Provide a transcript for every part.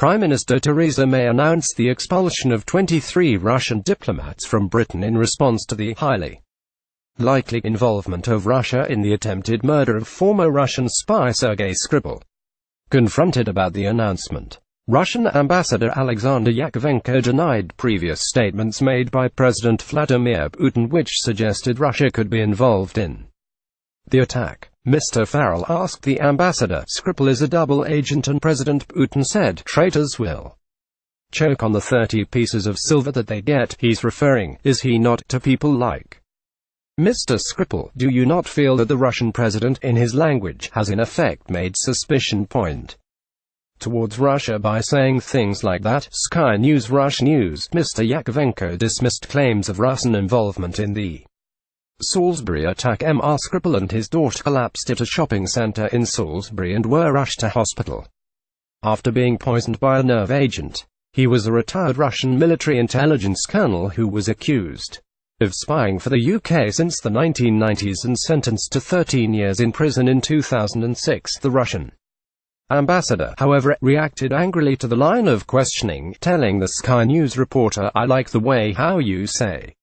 Prime Minister Theresa May announced the expulsion of 23 Russian diplomats from Britain in response to the highly likely involvement of Russia in the attempted murder of former Russian spy Sergei Skripal. Confronted about the announcement, Russian Ambassador Alexander Yakovenko denied previous statements made by President Vladimir Putin which suggested Russia could be involved in the attack. Mr. Farrell asked the ambassador, "Skripal is a double agent and President Putin said, traitors will choke on the 30 pieces of silver that they get. He's referring, is he not, to people like Mr. Skripal? Do you not feel that the Russian president, in his language, has in effect made suspicion point towards Russia by saying things like that?" Sky News Rush News. Mr. Yakovenko dismissed claims of Russian involvement in the Salisbury attack. Mr. Skripal and his daughter collapsed at a shopping center in Salisbury and were rushed to hospital after being poisoned by a nerve agent. He was a retired Russian military intelligence colonel who was accused of spying for the UK since the 1990s and sentenced to 13 years in prison in 2006. The Russian ambassador, however, reacted angrily to the line of questioning, telling the Sky News reporter, "I like the way how you say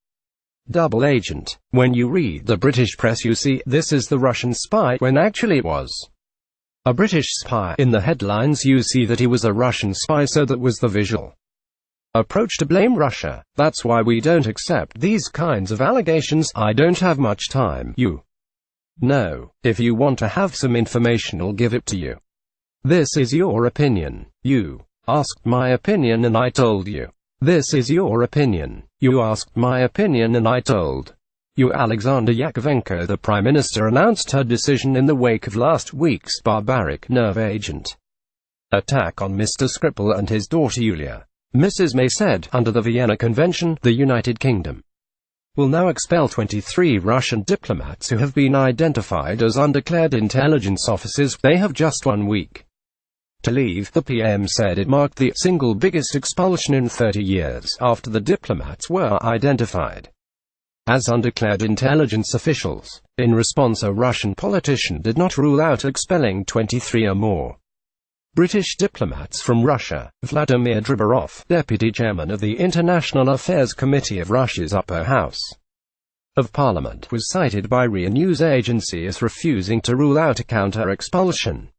double agent. When you read the British press you see, this is the Russian spy, when actually it was a British spy. In the headlines you see that he was a Russian spy, so that was the visual approach to blame Russia. That's why we don't accept these kinds of allegations. I don't have much time. You know, if you want to have some information I'll give it to you. This is your opinion. You asked my opinion and I told you. This is your opinion. You asked my opinion and I told you." Alexander Yakovenko, the Prime Minister, announced her decision in the wake of last week's barbaric nerve agent attack on Mr. Skripal and his daughter Yulia. Mrs. May said, under the Vienna Convention, the United Kingdom will now expel 23 Russian diplomats who have been identified as undeclared intelligence officers. They have just 1 week to leave. The PM said it marked the single biggest expulsion in 30 years, after the diplomats were identified as undeclared intelligence officials. In response, a Russian politician did not rule out expelling 23 or more British diplomats from Russia. Vladimir Dribarov, deputy chairman of the International Affairs Committee of Russia's upper house of parliament, was cited by RIA news agency as refusing to rule out a counter-expulsion.